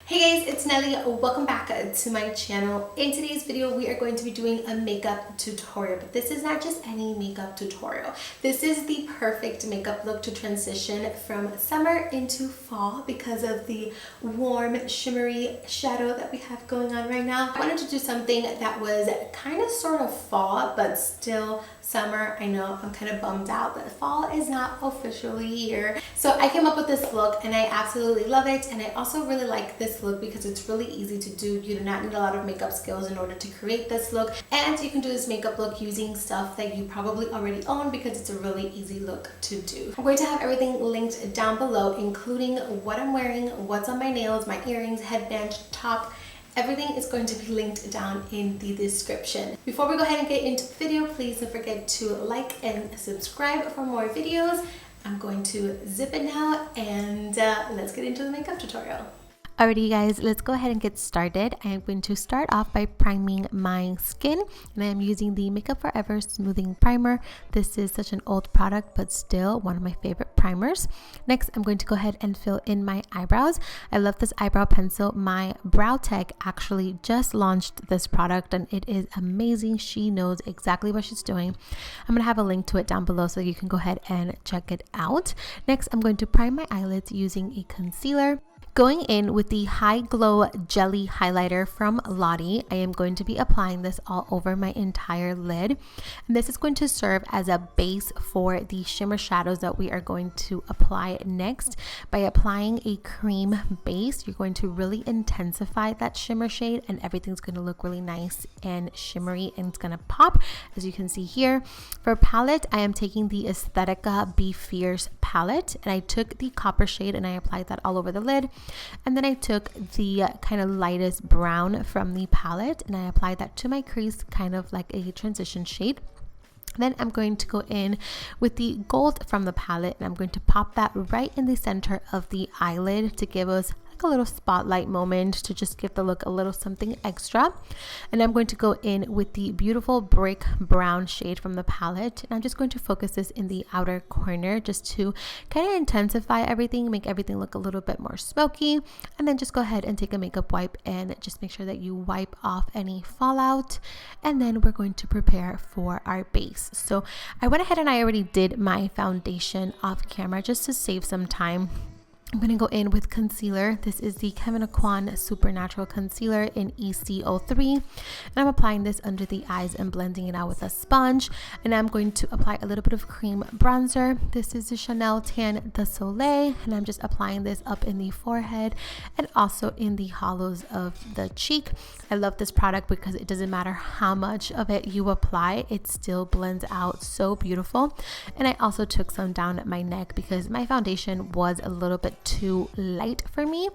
Hey guys, it's Nelly. Welcome back to my channel. In today's video, we are going to be doing a makeup tutorial, but this is not just any makeup tutorial. This is the perfect makeup look to transition from summer into fall because of the warm, shimmery shadow that we have going on right now. I wanted to do something that was kind of sort of fall, but still summer. I know I'm kind of bummed out that fall is not officially here. So I came up with this look and I absolutely love it. And I also really like this look because it's really easy to do. You do not need a lot of makeup skills in order to create this look. And you can do this makeup look using stuff that you probably already own because it's a really easy look to do. I'm going to have everything linked down below, including what I'm wearing, what's on my nails, my earrings, headband, top. Everything is going to be linked down in the description. Before we go ahead and get into the video, please don't forget to like and subscribe for more videos. I'm going to zip it now and let's get into the makeup tutorial. Alrighty you guys, let's go ahead and get started. I am going to start off by priming my skin, and I am using the Makeup Forever Smoothing Primer. This is such an old product, but still one of my favorite primers. Next, I'm going to go ahead and fill in my eyebrows. I love this eyebrow pencil. My brow tech actually just launched this product and it is amazing. She knows exactly what she's doing. I'm going to have a link to it down below so you can go ahead and check it out. Next, I'm going to prime my eyelids using a concealer. Going in with the High Glow Jelly Highlighter from Lottie, I am going to be applying this all over my entire lid. And this is going to serve as a base for the shimmer shadows that we are going to apply next. By applying a cream base, you're going to really intensify that shimmer shade and everything's going to look really nice and shimmery and it's going to pop, as you can see here. For palette, I am taking the Aesthetica Be Fierce palette and I took the copper shade and I applied that all over the lid. And then I took the kind of lightest brown from the palette and I applied that to my crease, kind of like a transition shade. Then I'm going to go in with the gold from the palette and I'm going to pop that right in the center of the eyelid to give us a little spotlight moment, to just give the look a little something extra. And I'm going to go in with the beautiful brick brown shade from the palette and I'm just going to focus this in the outer corner just to kind of intensify everything, make everything look a little bit more smoky. And then just go ahead and take a makeup wipe and just make sure that you wipe off any fallout, and then we're going to prepare for our base. So I went ahead and I already did my foundation off camera just to save some time. I'm going to go in with concealer. This is the Kevyn Aucoin Supernatural Concealer in EC03. And I'm applying this under the eyes and blending it out with a sponge. And I'm going to apply a little bit of cream bronzer. This is the Chanel Tan de Soleil. And I'm just applying this up in the forehead and also in the hollows of the cheek. I love this product because it doesn't matter how much of it you apply, it still blends out so beautiful. And I also took some down at my neck because my foundation was a little bit too light for me,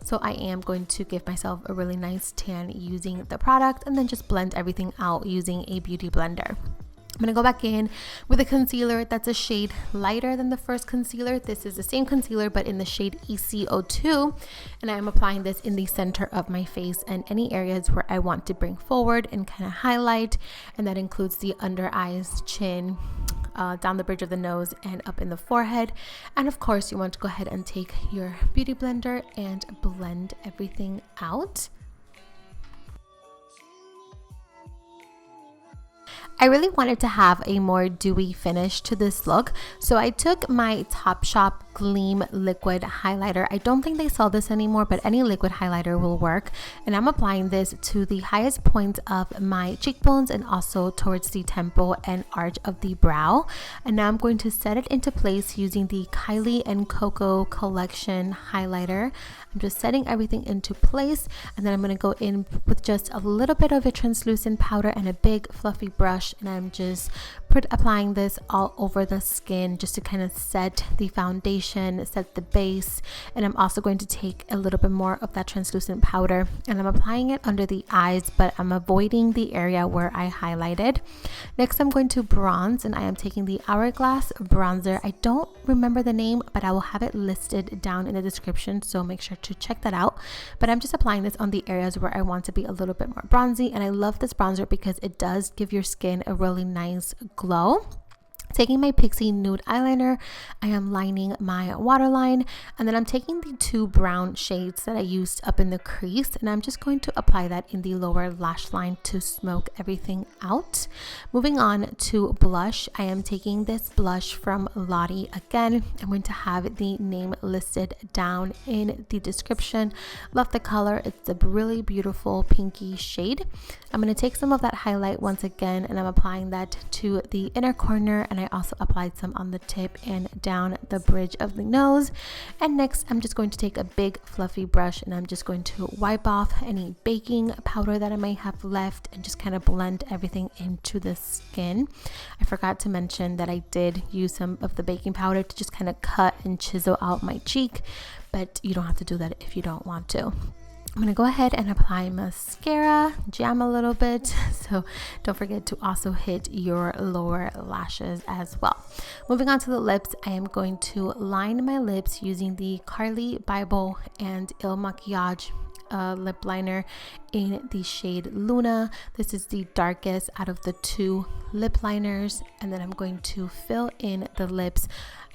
so I am going to give myself a really nice tan using the product and then just blend everything out using a beauty blender. I'm going to go back in with a concealer that's a shade lighter than the first concealer. This is the same concealer but in the shade EC02, and I'm applying this in the center of my face and any areas where I want to bring forward and kind of highlight, and that includes the under eyes, chin, down the bridge of the nose and up in the forehead. And of course you want to go ahead and take your beauty blender and blend everything out. I really wanted to have a more dewy finish to this look, so I took my Topshop Gleam liquid highlighter. I don't think they sell this anymore, but any liquid highlighter will work, and I'm applying this to the highest points of my cheekbones and also towards the temple and arch of the brow. And now I'm going to set it into place using the Kylie and Koko Kollection highlighter. I'm just setting everything into place, and then I'm going to go in with just a little bit of a translucent powder and a big fluffy brush, and I'm just applying this all over the skin just to kind of set the foundation, set the base. And I'm also going to take a little bit more of that translucent powder and I'm applying it under the eyes, but I'm avoiding the area where I highlighted. Next, I'm going to bronze, and I am taking the Hourglass bronzer. I don't remember the name, but I will have it listed down in the description, so make sure to check that out. But I'm just applying this on the areas where I want to be a little bit more bronzy, and I love this bronzer because it does give your skin a really nice glow. Taking my Pixie Nude Eyeliner, I am lining my waterline, and then I'm taking the 2 brown shades that I used up in the crease, and I'm just going to apply that in the lower lash line to smoke everything out. Moving on to blush, I am taking this blush from Lottie again. I'm going to have the name listed down in the description. Love the color. It's a really beautiful pinky shade. I'm going to take some of that highlight once again, and I'm applying that to the inner corner, and I also applied some on the tip and down the bridge of the nose. And next, I'm just going to take a big fluffy brush, and I'm just going to wipe off any baking powder that I might have left and just kind of blend everything into the skin. I forgot to mention that I did use some of the baking powder to just kind of cut and chisel out my cheek, but you don't have to do that if you don't want to. I'm going to go ahead and apply mascara, jam a little bit, so don't forget to also hit your lower lashes as well. Moving on to the lips, I am going to line my lips using the Kylie Bible and Il Makiage lip liner in the shade Luna. This is the darkest out of the 2 lip liners, and then I'm going to fill in the lips.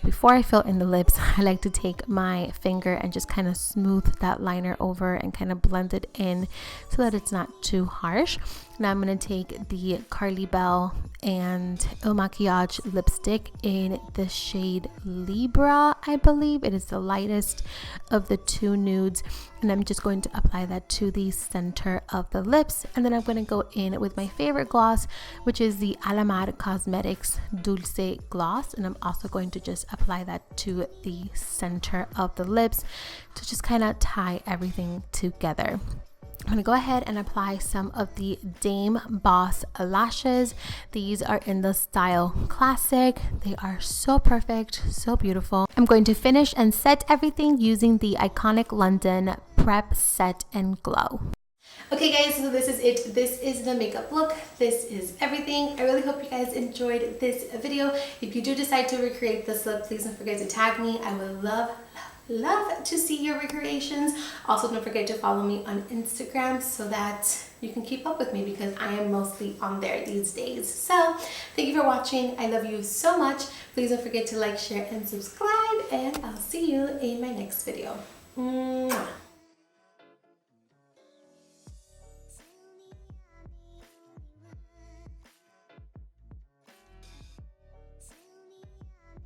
Before I fill in the lips, I like to take my finger and just kind of smooth that liner over and kind of blend it in so that it's not too harsh. Now I'm going to take the Carly Bell and Il Makiage lipstick in the shade Libra, I believe. It is the lightest of the 2 nudes, and I'm just going to apply that to the center of the lips. And then I'm going to go in with my favorite gloss, which is the Alamar Cosmetics Dulce Gloss, and I'm also going to just apply that to the center of the lips to just kind of tie everything together. I'm going to go ahead and apply some of the Dame Boss lashes. These are in the style Classic. They are so perfect, so beautiful. I'm going to finish and set everything using the iconic London Prep Set and Glow. Okay guys, so this is it. This is the makeup look. This is everything. I really hope you guys enjoyed this video. If you do decide to recreate this look, please don't forget to tag me. I would love to see your recreations. Also, don't forget to follow me on Instagram so that you can keep up with me, because I am mostly on there these days. So thank you for watching. I love you so much. Please don't forget to like, share, and subscribe, and I'll see you in my next video. Mwah.